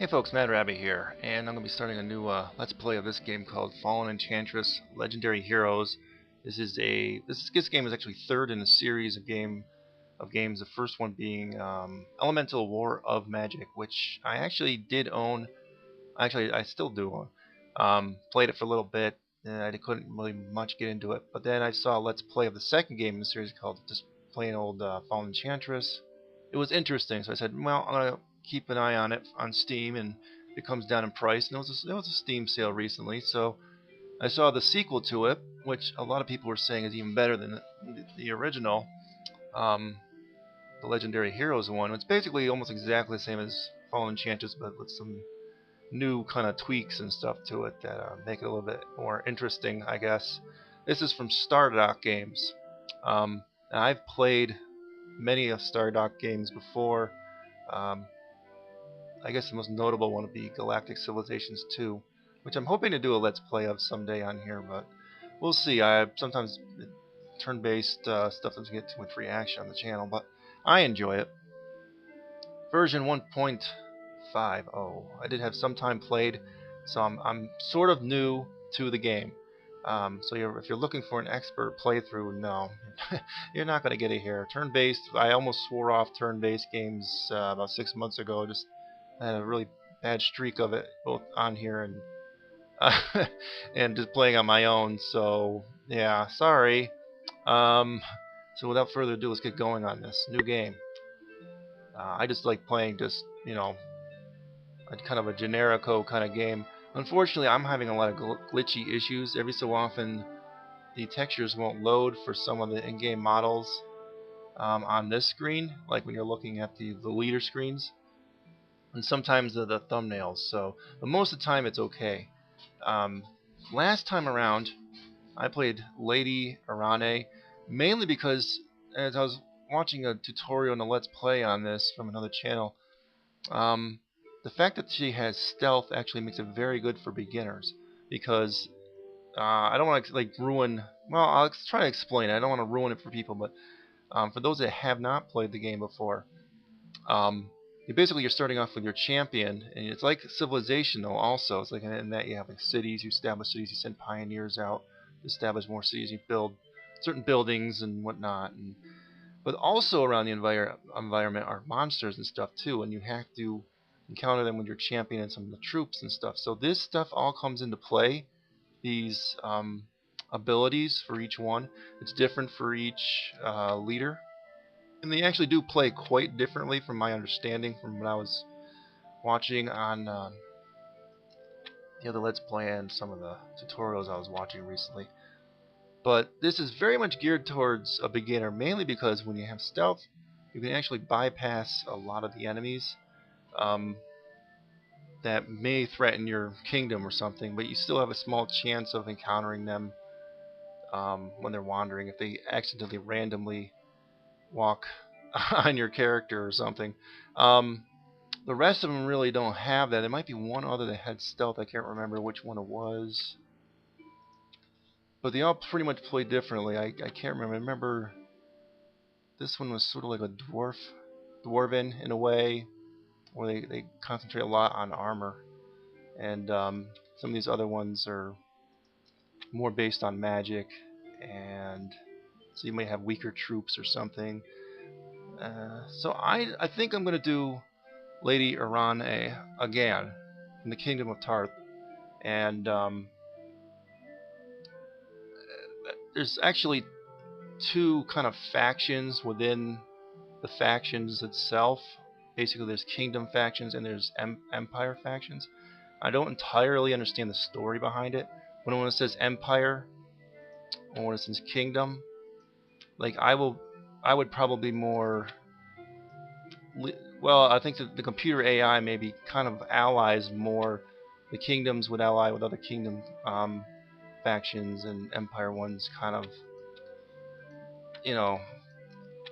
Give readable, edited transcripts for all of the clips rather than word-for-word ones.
Hey folks, Mad Rabbit here, and I'm going to be starting a new Let's Play of this game called Fallen Enchantress Legendary Heroes. This game is actually third in a series of games. The first one being Elemental War of Magic, which I actually did own. Actually, I still do own. Played it for a little bit, and I couldn't really much get into it. But then I saw a Let's Play of the second game in the series called just plain old Fallen Enchantress. It was interesting, so I said, well, I'm gonna keep an eye on it on Steam, and if it comes down in price. And there was a Steam sale recently, so I saw the sequel to it, which a lot of people were saying is even better than the original, um, the Legendary Heroes one. It's basically almost exactly the same as Fallen Enchantress, but with some new kind of tweaks and stuff to it that make it a little bit more interesting, I guess. This is from Stardock Games. And I've played many of Stardock games before. Um, I guess the most notable one would be Galactic Civilizations 2, which I'm hoping to do a Let's Play of someday on here, but we'll see. I sometimes turn-based stuff doesn't get too much reaction on the channel, but I enjoy it. Version 1.50. I did have some time played, so I'm sort of new to the game. So if you're looking for an expert playthrough, no, you're not going to get it here. Turn-based, I almost swore off turn-based games about 6 months ago. Just had a really bad streak of it, both on here and and just playing on my own. So yeah, sorry. So without further ado, let's get going on this new game. I just like playing just a kind of a generico kind of game. Unfortunately, I'm having a lot of glitchy issues. Every so often, the textures won't load for some of the in-game models on this screen, like when you're looking at the leader screens, and sometimes the thumbnails. But most of the time, it's okay. Last time around, I played Lady Irane, mainly because as I was watching a tutorial and a Let's Play on this from another channel, the fact that she has stealth actually makes it very good for beginners, because I don't want to like ruin. Well, I'll try to explain it. I don't want to ruin it for people, but for those that have not played the game before, you're starting off with your champion, and it's like Civilization though. Also, it's like in that you have like cities, you establish cities, you send pioneers out to establish more cities, you build certain buildings and whatnot, but also around the environment are monsters and stuff too, and you have to encounter them with your champion and some of the troops and stuff. So this stuff all comes into play. These abilities for each one. It's different for each leader, and they actually do play quite differently from my understanding from when I was watching on the other Let's Play and some of the tutorials I was watching recently. But this is very much geared towards a beginner, mainly because when you have stealth, you can actually bypass a lot of the enemies that may threaten your kingdom or something, but you still have a small chance of encountering them when they're wandering, if they accidentally randomly walk on your character or something. The rest of them really don't have that. There might be one other that had stealth. I can't remember which one it was. But they all pretty much play differently. I can't remember. I remember this one was sort of like a dwarven in a way, where they concentrate a lot on armor. And some of these other ones are more based on magic, and so you might have weaker troops or something. So I think I'm going to do Lady Irane again in the Kingdom of Tarth. And there's actually two kind of factions within the factions itself. Basically, there's Kingdom factions and there's Empire factions. I don't entirely understand the story behind it. When it says Empire or when it says Kingdom, like I would probably more. Well, I think that the computer AI maybe kind of allies more. The kingdoms would ally with other kingdom factions, and empire ones kind of,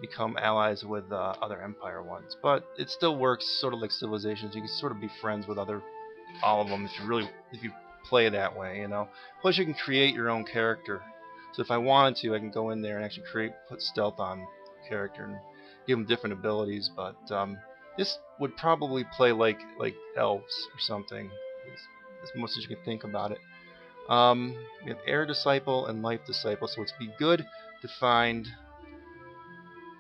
become allies with other empire ones. But it still works sort of like civilizations. You can sort of be friends with all of them if you play that way, Plus, you can create your own character. So if I wanted to, I can go in there and actually put stealth on character and give them different abilities. But This would probably play like elves or something. As much as you can think about it. We have Air Disciple and Life Disciple, so it's be good to find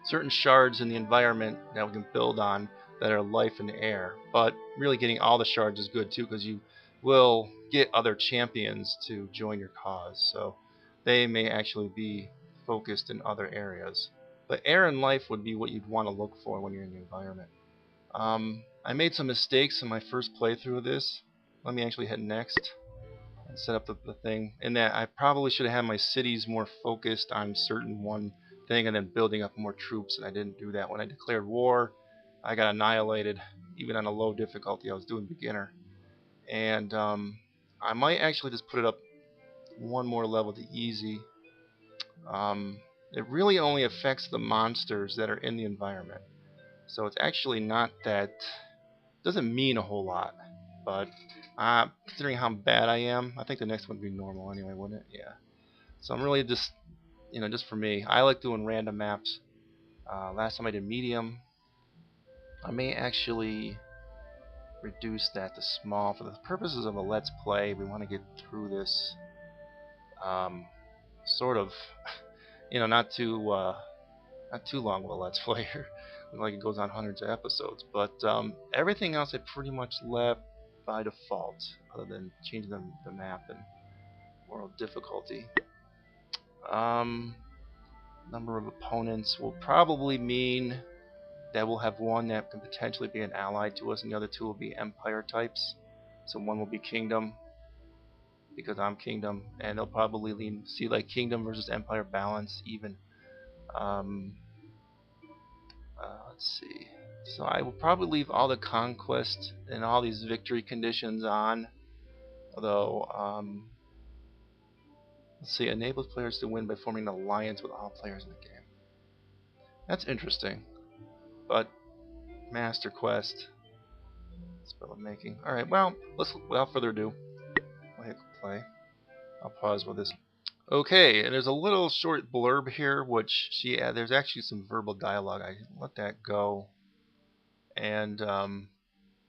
certain shards in the environment that we can build on that are life and air. But really getting all the shards is good too, because you will get other champions to join your cause. So they may actually be focused in other areas. But air and life would be what you'd want to look for when you're in the environment. I made some mistakes in my first playthrough of this. Let me actually hit next and set up the thing. In that I probably should have had my cities more focused on certain one thing and then building up more troops, and I didn't do that. When I declared war, I got annihilated, even on a low difficulty. I was doing beginner. And I might actually just put it up one more level to easy. It really only affects the monsters that are in the environment. So it's actually not that, doesn't mean a whole lot. But considering how bad I am, I think the next one would be normal anyway, wouldn't it? Yeah. So I'm really just, just for me, I like doing random maps. Last time I did medium. I may actually reduce that to small for the purposes of a let's play. We want to get through this sort of, not too long of a let's play here. Like it goes on hundreds of episodes. But everything else I pretty much left by default, other than changing the map and world difficulty. Number of opponents will probably mean that we'll have one that can potentially be an ally to us, and the other two will be empire types. So one will be kingdom, because I'm kingdom, and they'll probably see like kingdom versus empire balance even. Let's see. So I will probably leave all the conquest and all these victory conditions on. Although, let's see, enables players to win by forming an alliance with all players in the game. That's interesting. But Master Quest, spell making. All right. Well, without further ado, I'll hit play. I'll pause with this. Okay, and there's a little short blurb here, which there's actually some verbal dialogue. I let that go, and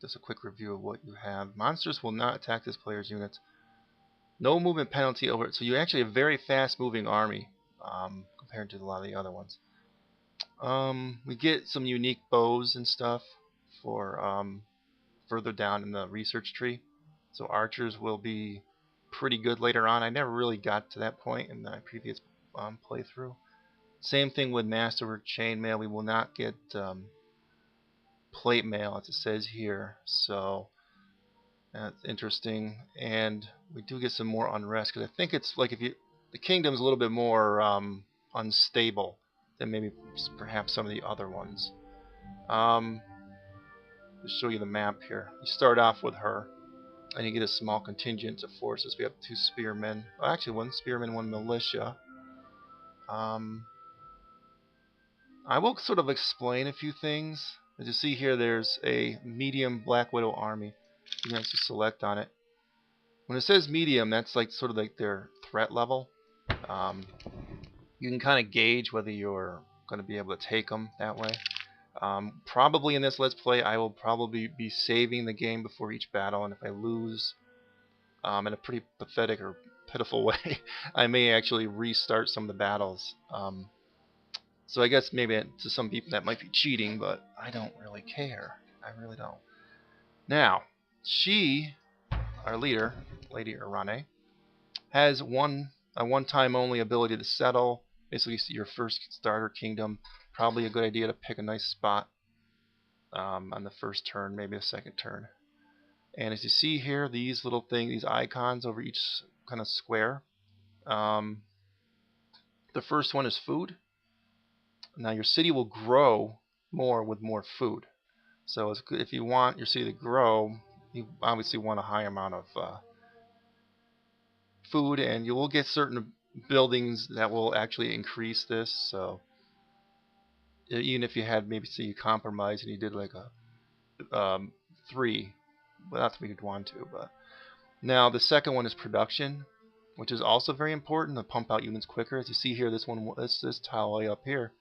just a quick review of what you have. Monsters will not attack this player's units. No movement penalty over it, so you actually have a very fast-moving army compared to a lot of the other ones. We get some unique bows and stuff for further down in the research tree. So archers will be pretty good later on. I never really got to that point in my previous playthrough. Same thing with masterwork chainmail. We will not get plate mail, as it says here. So that's interesting. And we do get some more unrest, because I think it's like the kingdom's a little bit more unstable than maybe perhaps some of the other ones. To show you the map here, you start off with her, and you get a small contingent of forces. We have 2 spearmen. Well, actually, 1 spearman, 1 militia. I will sort of explain a few things. As you see here, there's a medium Black Widow army. You can actually select on it. When it says medium, that's like sort of like their threat level. You can kind of gauge whether you're going to be able to take them that way. Probably in this Let's Play, I will probably be saving the game before each battle, and if I lose in a pretty pathetic or pitiful way, I may actually restart some of the battles. So I guess maybe to some people that might be cheating, but I don't really care. I really don't. Now, our leader, Lady Irane, has a one-time only ability to settle. Basically, your first starter kingdom. Probably a good idea to pick a nice spot on the first turn, maybe the second turn. And as you see here, these little things, these icons over each kind of square. The first one is food. Now your city will grow more with more food. So it's good if you want your city to grow. You obviously want a high amount of food, and you will get certain buildings that will actually increase this. So even if you had maybe you compromise and you did like a 3, well, not that we'd want to, but now the second one is production, which is also very important to pump out units quicker. As you see here, this tile way up here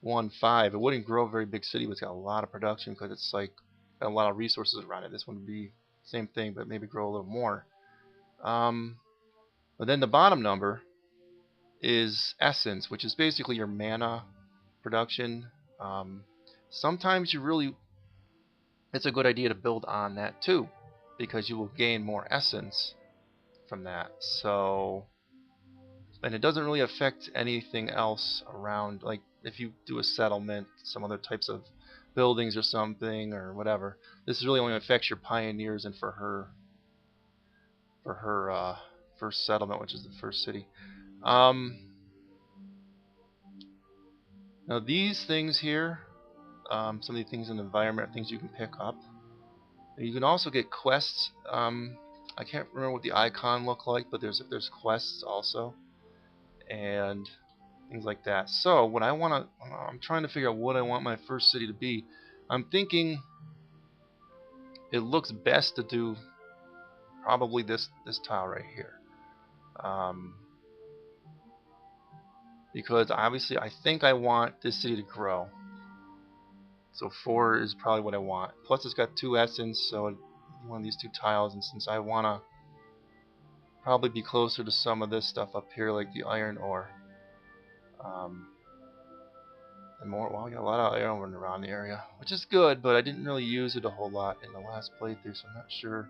1.5. It wouldn't grow a very big city, but it's got a lot of production because it's like got a lot of resources around it. This one would be same thing, but maybe grow a little more. But then the bottom number is essence, which is basically your mana production. Sometimes it's a good idea to build on that too, because you will gain more essence from that. So, and it doesn't really affect anything else around, like if you do a settlement, some other types of buildings or something or whatever. This really only affects your pioneers and for her first settlement, which is the first city. Now these things here, some of the things in the environment are things you can pick up. You can also get quests. I can't remember what the icon look like, but there's quests also, and things like that. So what I'm trying to figure out what I want my first city to be. I'm thinking it looks best to do probably this tile right here, because obviously I think I want this city to grow. So 4 is probably what I want. Plus it's got 2 essence, so one of these 2 tiles, and since I want to probably be closer to some of this stuff up here, like the iron ore. And more, well, I got a lot of iron ore around the area, which is good, but I didn't really use it a whole lot in the last playthrough, so I'm not sure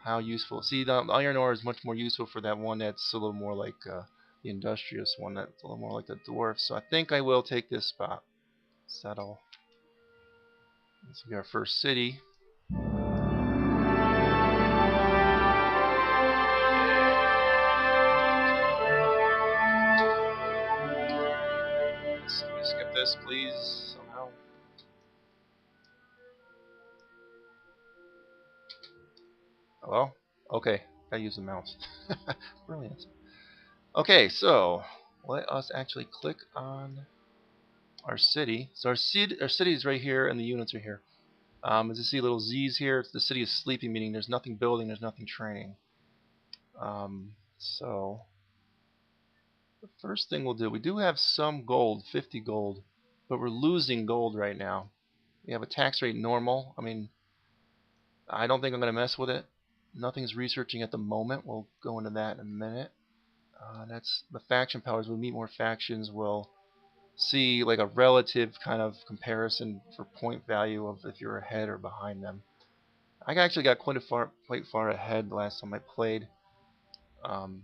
how useful. See, the iron ore is much more useful for that one that's a little more like the industrious one, that's a little more like the dwarf. So I think I will take this spot. Settle. This will be our first city. Skip this, please, somehow. Hello? Okay, gotta use the mouse. Brilliant. Okay, so let us actually click on our city. So our city is right here, and the units are here. As you see, little Z's here. The city is sleeping, meaning there's nothing building, there's nothing training. So the first thing we'll do, we do have some gold, 50 gold, but we're losing gold right now. We have a tax rate normal. I mean, I don't think I'm going to mess with it. Nothing's researching at the moment. We'll go into that in a minute. That's the faction powers. We meet more factions. We'll see like a relative kind of comparison for point value of if you're ahead or behind them. I actually got quite far ahead the last time I played. And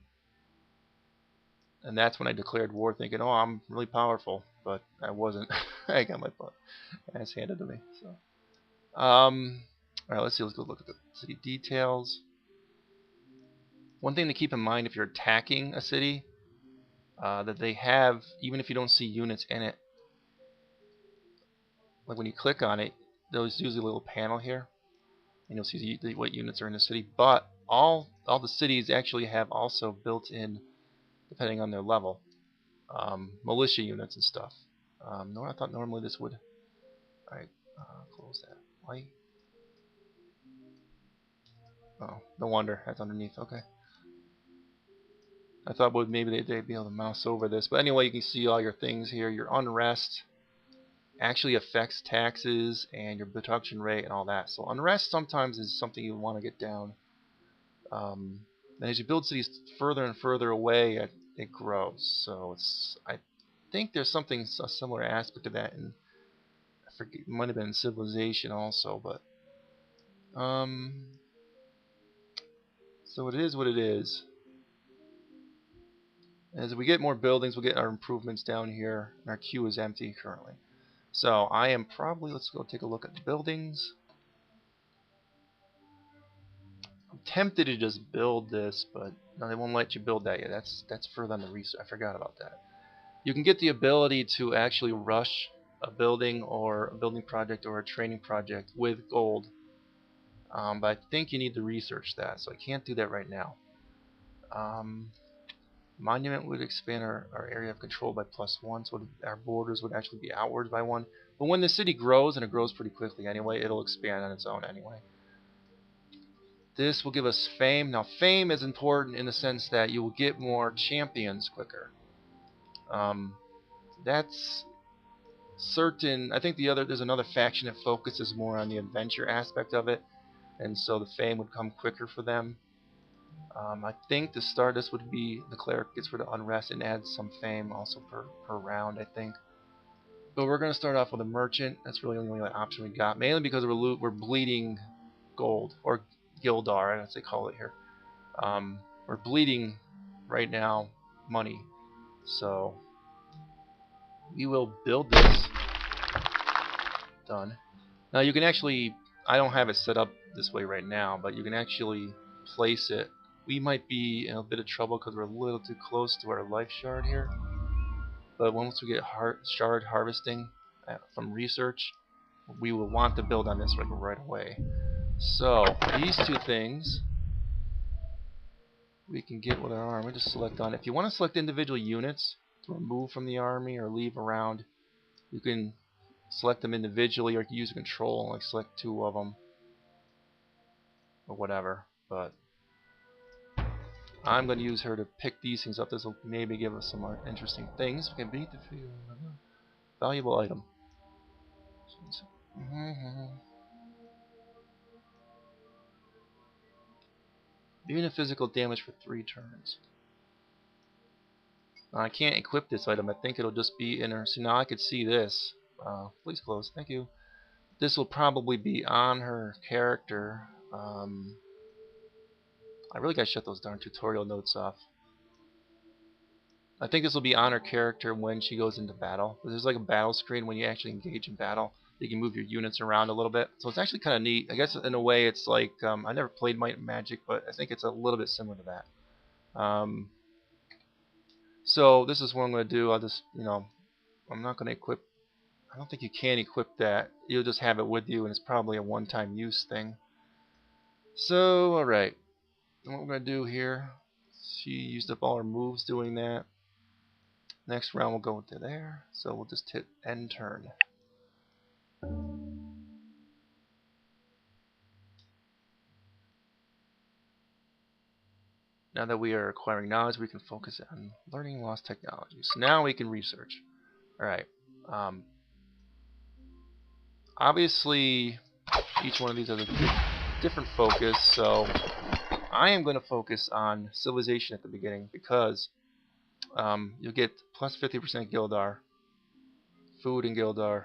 that's when I declared war, thinking, "Oh, I'm really powerful," but I wasn't. I got my butt ass handed to me. So, all right, let's see. Let's go look at the city details. One thing to keep in mind if you're attacking a city, that they have, even if you don't see units in it, like when you click on it, there's usually a little panel here, and you'll see what units are in the city. But all the cities actually have also built in, depending on their level, militia units and stuff. No, I thought normally this would. Alright, close that. Light. Oh, no wonder. That's underneath. Okay. I thought maybe they'd be able to mouse over this. But anyway, you can see all your things here. Your unrest actually affects taxes and your production rate and all that. So unrest sometimes is something you want to get down. And as you build cities further and further away, it grows. So I think there's a similar aspect to that in, I forget, it might have been Civilization also, but so it is what it is. As we get more buildings, we'll get our improvements down here, and our queue is empty currently. So I am probably, let's go take a look at the buildings. I'm tempted to just build this, but no, they won't let you build that yet. That's further on the research. I forgot about that. You can get the ability to actually rush a building or a building project or a training project with gold. But I think you need to research that, so I can't do that right now. Monument would expand our area of control by +1, so our borders would actually be outwards by 1. But when the city grows, and it grows pretty quickly anyway, it'll expand on its own anyway. This will give us fame. Now, fame is important in the sense that you will get more champions quicker. That's certain. I think there's another faction that focuses more on the adventure aspect of it, and so the fame would come quicker for them. I think the Stardust would be the cleric gets rid of unrest and adds some fame also per round, I think. But we're gonna start off with a merchant. That's really the only option we got, mainly because we're bleeding gold or Gildar, as they call it here. We're bleeding right now money, so we will build this. Done. Now you can actually, I don't have it set up this way right now, but you can actually place it. We might be in a bit of trouble because we're a little too close to our life shard here. But once we get shard harvesting from research, we will want to build on this right away. So these two things we can get with our army. Just select on it. If you want to select individual units to remove from the army or leave around, you can select them individually, or you can use a control and like select 2 of them or whatever. But I'm going to use her to pick these things up. This will maybe give us some more interesting things. We can beat the valuable item. Even physical damage for 3 turns. Now, I can't equip this item. I think it'll just be in her. So now I could see this. Please close. Thank you. This will probably be on her character. I really gotta shut those darn tutorial notes off. I think this will be on her character when she goes into battle. There's like a battle screen when you actually engage in battle. You can move your units around a little bit. So it's actually kind of neat. I guess in a way it's like, I never played Might and Magic, but I think it's a little bit similar to that. So this is what I'm going to do. I'll just, I'm not going to equip. I don't think you can equip that. You'll just have it with you, and it's probably a one-time use thing. So, alright. What we're going to do here, she used up all her moves doing that. Next round we'll go to there. So we'll just hit end turn. Now that we are acquiring knowledge, we can focus on learning lost technologies. Now we can research. Alright. Obviously, each one of these has a different focus, so I am going to focus on civilization at the beginning because you'll get plus 50% Gildar, food in Gildar,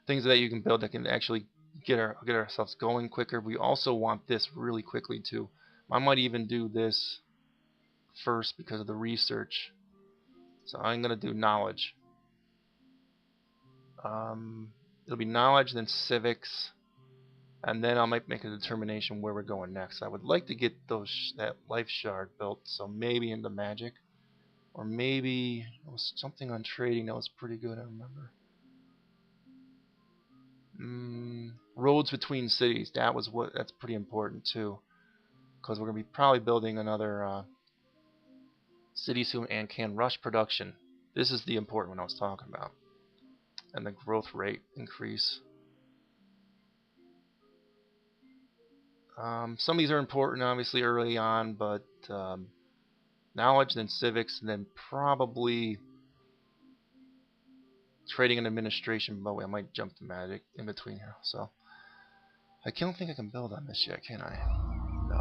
things that you can build that can actually get ourselves going quicker. We also want this really quickly too. I might even do this first because of the research. So I'm going to do knowledge. It'll be knowledge, then civics, and then I might make a determination where we're going next. I would like to get that life shard built, so maybe into magic, or maybe it was something on trading that was pretty good. I remember. Roads between cities. That's pretty important too, because we're gonna be probably building another city soon, and can rush production. This is the important one I was talking about, and the growth rate increase. Some of these are important, obviously, early on, but knowledge, then civics, and then probably trading and administration. But I might jump to magic in between here. So I don't think I can build on this yet, can I? No.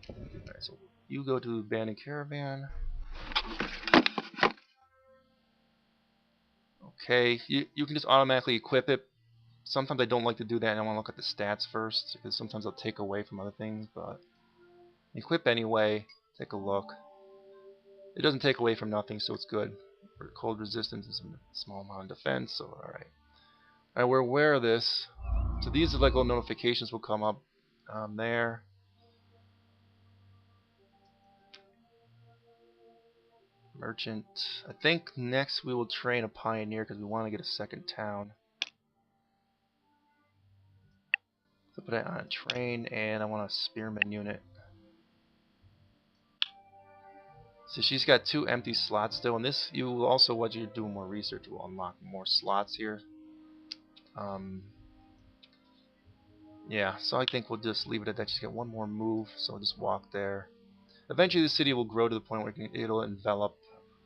Alright, so you go to abandoned caravan. Okay, you can just automatically equip it. Sometimes I don't like to do that, and I want to look at the stats first, because sometimes they'll take away from other things, but equip anyway. Take a look. It doesn't take away from nothing, so it's good. Cold resistance and some small amount of defense, so alright. Alright, we're aware of this. So these are like little notifications will come up there. Merchant. I think next we will train a pioneer because we want to get a second town. So put it on a train, and I want a spearman unit. So she's got 2 empty slots still, and this you will also, what you're doing more research, will unlock more slots here. Yeah, so I think we'll just leave it at that. Just get one more move, so we'll just walk there. Eventually the city will grow to the point where it'll envelop.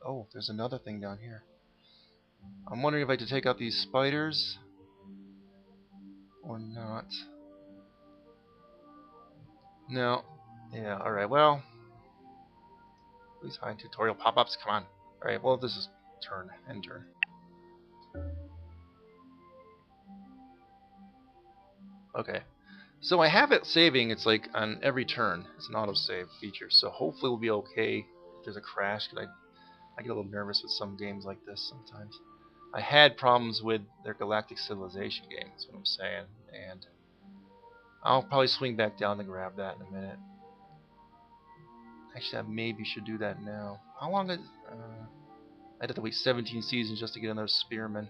Oh, there's another thing down here. I'm wondering if I have to take out these spiders or not. No. Yeah, alright, well. Please hide tutorial pop-ups, come on. Alright, well, this is turn, end turn. Okay. So I have it saving, it's like on every turn. It's an autosave feature, so hopefully we'll be okay if there's a crash, because I get a little nervous with some games like this sometimes. I had problems with their Galactic Civilization game, that's what I'm saying, and I'll probably swing back down to grab that in a minute. Actually, I maybe should do that now. How long is... I'd have to wait 17 seasons just to get another Spearman.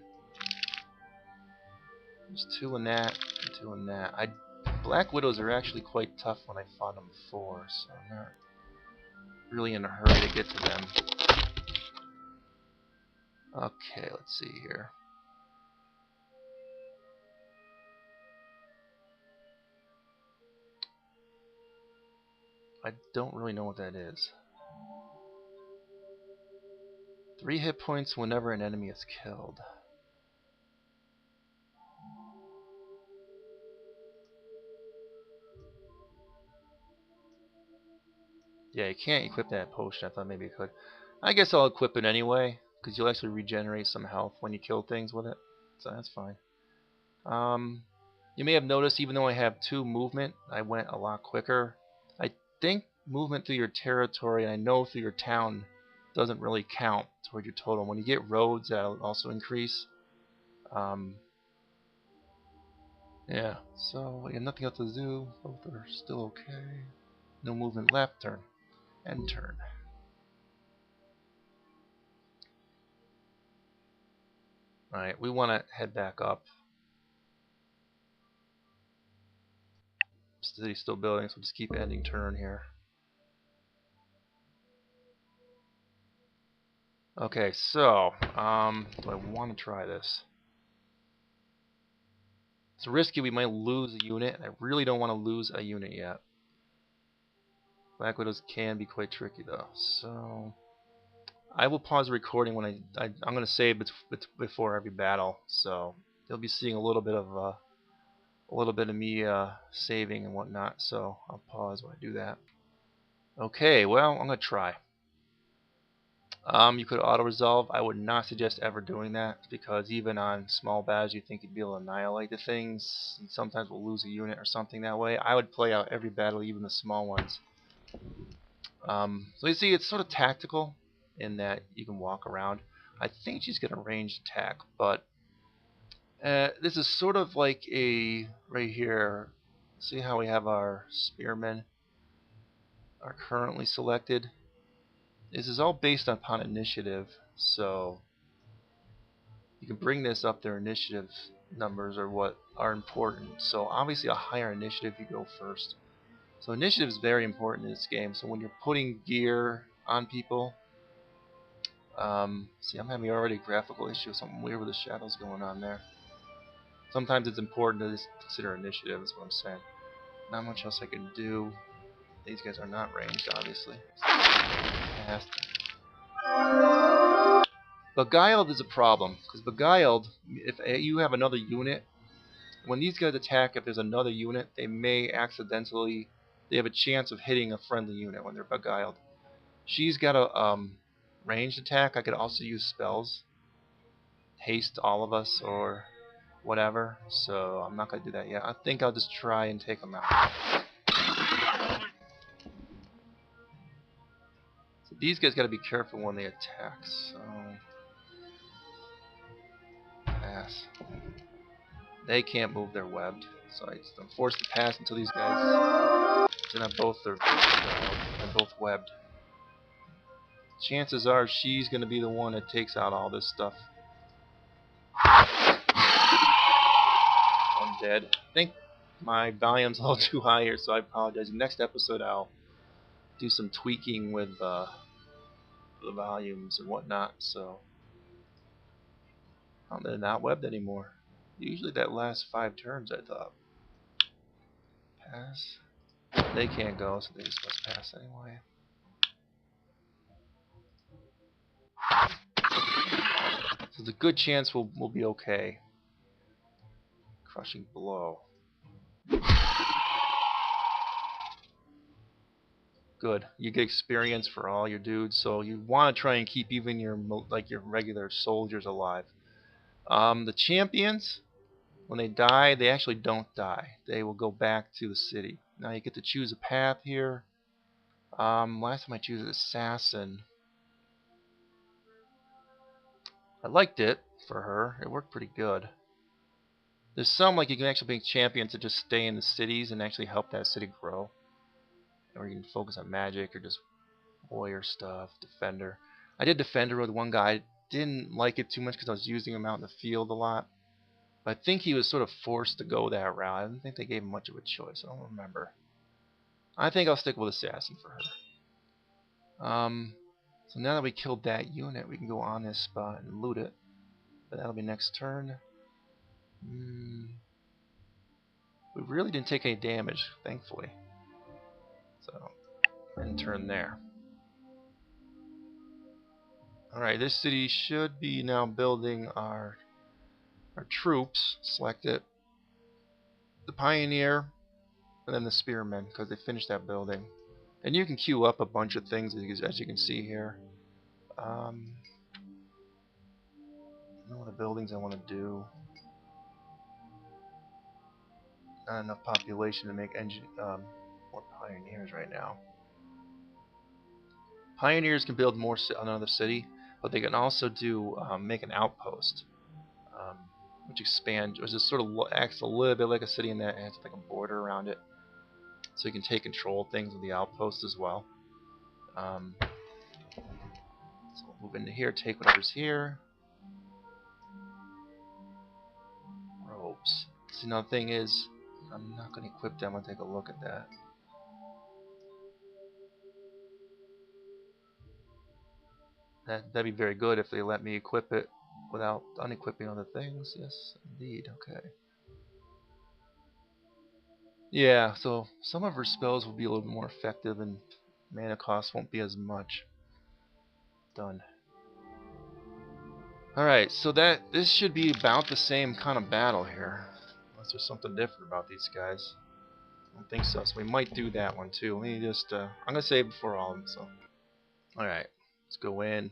There's 2 in that, and 2 in that. Black Widows are actually quite tough when I fought them before, so I'm not really in a hurry to get to them. Okay, let's see here. I don't really know what that is. 3 hit points whenever an enemy is killed. Yeah, you can't equip that potion. I thought maybe you could. I guess I'll equip it anyway, because you'll actually regenerate some health when you kill things with it. So that's fine. You may have noticed, even though I have 2 movement, I went a lot quicker. I think movement through your territory, and I know through your town, doesn't really count toward your total. When you get roads, that'll also increase. Yeah, so we have nothing else to do. Both are still okay. No movement left, turn. End turn. Alright, we want to head back up. City's still building, so we'll just keep ending turn here. Okay, so, do I want to try this? It's risky, we might lose a unit, and I really don't want to lose a unit yet. Black Widows can be quite tricky though, so I will pause the recording when I'm going to save before every battle, so you'll be seeing a little bit of me saving and whatnot. So I'll pause when I do that. Okay, well, I'm going to try. You could auto resolve. I would not suggest ever doing that, because even on small battles you think you'd be able to annihilate the things, and sometimes we'll lose a unit or something that way. I would play out every battle, even the small ones. So you see, it's sort of tactical in that you can walk around. I think she's going to ranged attack, but this is sort of like a right here. See how we have our spearmen are currently selected. This is all based upon initiative, so you can bring this up. Their initiative numbers are what are important. So obviously a higher initiative, you go first. So initiative is very important in this game. So when you're putting gear on people, see, I'm having already a graphical issue, something weird with the shadows going on there. Sometimes it's important to just consider initiative, is what I'm saying. Not much else I can do. These guys are not ranged, obviously. Fast. Beguiled is a problem, because Beguiled, if you have another unit, when these guys attack, if there's another unit, they may accidentally, they have a chance of hitting a friendly unit when they're Beguiled. She's got a ranged attack. I could also use spells. Haste all of us, or whatever, so I'm not going to do that yet. I think I'll just try and take them out. So these guys got to be careful when they attack, so... Pass. They can't move, they're webbed, so I'm forced to pass until these guys... Then they're both webbed. Chances are she's going to be the one that takes out all this stuff. I'm dead. I think my volume's a little too high here, so I apologize. Next episode I'll do some tweaking with the volumes and whatnot, so they're not webbed anymore. Usually that lasts 5 turns, I thought. Pass. They can't go, so they just must pass anyway. So there's a good chance we'll be okay. Crushing blow. Good. You get experience for all your dudes, so you want to try and keep even your your regular soldiers alive. The champions, when they die, they actually don't die. They will go back to the city. Now you get to choose a path here. Last time I chose assassin. I liked it for her. It worked pretty good. There's some like you can actually make champions to just stay in the cities and actually help that city grow. Or you can focus on magic or just warrior stuff, defender. I did defender with one guy. I didn't like it too much because I was using him out in the field a lot. But I think he was sort of forced to go that route. I don't think they gave him much of a choice. I don't remember. I think I'll stick with assassin for her. So now that we killed that unit, we can go on this spot and loot it. But that'll be next turn. We really didn't take any damage, thankfully. So, end turn there. Alright, this city should be now building our troops. Select it. The pioneer, and then the spearmen, because they finished that building. And you can queue up a bunch of things, as you can see here. I know the buildings I want to do. Not enough population to make more pioneers right now. Pioneers can build more another city, but they can also do make an outpost, which expands, which is sort of acts a little bit like a city in that it has like a border around it, so you can take control of things with the outpost as well. So we'll move into here, take whatever's here. Robes. See, another thing is, I'm not going to equip them. I'll take a look at that. That'd be very good if they let me equip it without unequipping other things. Yes, indeed. Okay. Yeah, so some of her spells will be a little more effective and mana cost won't be as much. Done. Alright, so this should be about the same kind of battle here. Unless there's something different about these guys. I don't think so, so we might do that one too. Let me just, I'm going to save before all of them, so. Alright, let's go in.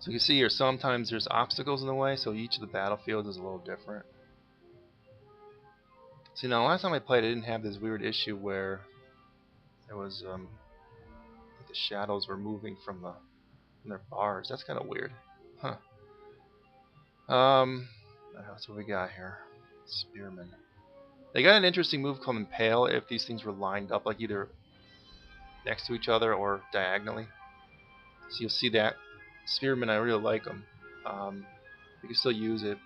So you can see here, sometimes there's obstacles in the way, so each of the battlefields is a little different. See, now last time I played, I didn't have this weird issue where there was, like the shadows were moving from their bars. That's kind of weird. Huh. That's what we got here. Spearmen. They got an interesting move called Impale if these things were lined up, like either next to each other or diagonally. So you'll see that. Spearmen, I really like them. You can still use it.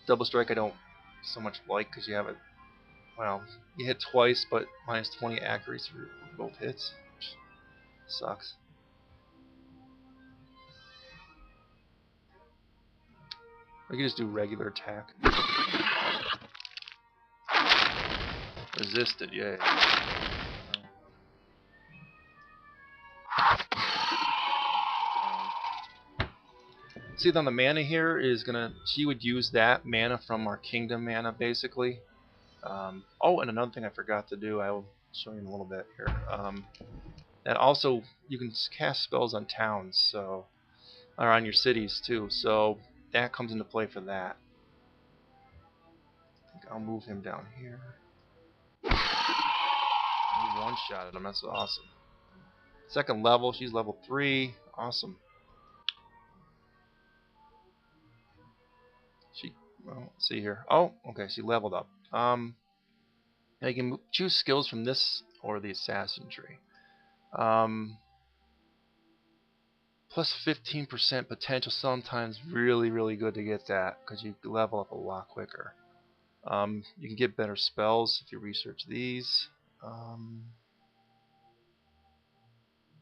Double Strike I don't so much like because you have it. Well, you hit twice, but minus 20 accuracy for both hits. Which sucks. We can just do regular attack. Resisted, yay. See, then the mana here is gonna. She would use that mana from our kingdom mana, basically. Oh, and another thing I forgot to do. I will show you in a little bit here. And also, you can cast spells on towns, so or on your cities too. So that comes into play for that. I think I'll move him down here. One-shot at him. That's awesome. Second level. She's level 3. Awesome. Well, let's see here. Oh, okay. She leveled up. Now you can choose skills from this or the assassin tree. Plus 15% potential. Sometimes really, really good to get that because you level up a lot quicker. You can get better spells if you research these.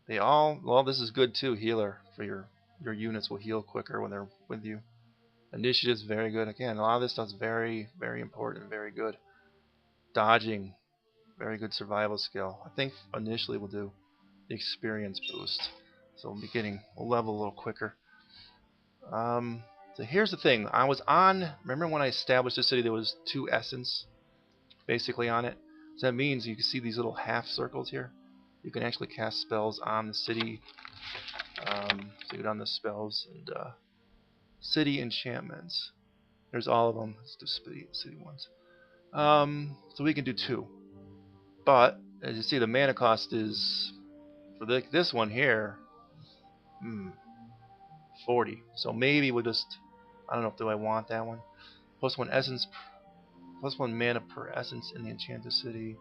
They all, well, this is good too. Healer for your units will heal quicker when they're with you. Initiative's very good. Again, a lot of this stuff's very, very important, very good. Dodging, very good survival skill. I think initially we'll do. the experience boost. So we'll be getting a level a little quicker. So here's the thing. I was on. Remember when I established the city? There was 2 essence basically on it. So that means you can see these little half circles here. You can actually cast spells on the city. So you go down the spells and city enchantments. There's all of them. Let's do city ones. So we can do 2. But as you see, the mana cost is for this one here. 40. So maybe we'll just. I don't know if do I want that one. Plus 1 essence. Plus 1 mana per essence in the enchanted city.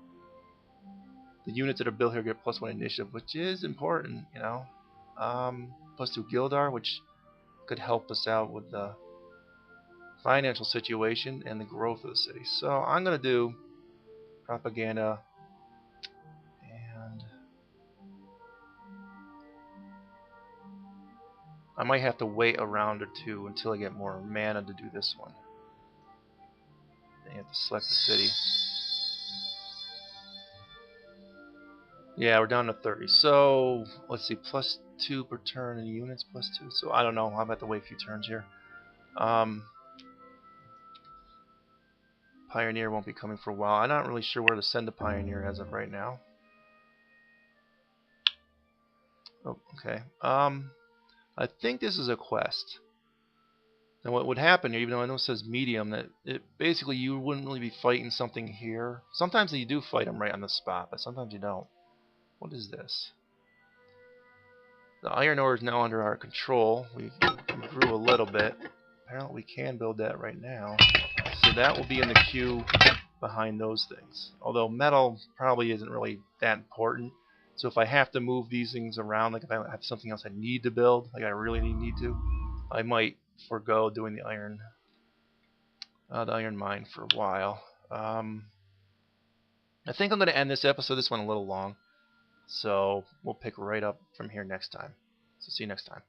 The units that are built here get plus 1 initiative, which is important, you know. Plus 2 Gildar, which could help us out with the financial situation and the growth of the city. So I'm going to do propaganda, and I might have to wait a round or 2 until I get more mana to do this one. Then you have to select the city. Yeah, we're down to 30. So let's see, plus 2 per turn and units plus 2. So I don't know. I'll have to wait a few turns here. Pioneer won't be coming for a while. I'm not really sure where to send a Pioneer as of right now. Oh, okay. I think this is a quest. Now what would happen here, even though I know it says medium, that it basically you wouldn't really be fighting something here. Sometimes you do fight them right on the spot, but sometimes you don't. What is this? The iron ore is now under our control. We grew a little bit. Apparently we can build that right now. So that will be in the queue behind those things. Although metal probably isn't really that important. So if I have to move these things around, like if I have something else I need to build, like I really need to, I might forego doing the iron mine for a while. I think I'm going to end this episode. This one a little long. So we'll pick right up from here next time. So see you next time.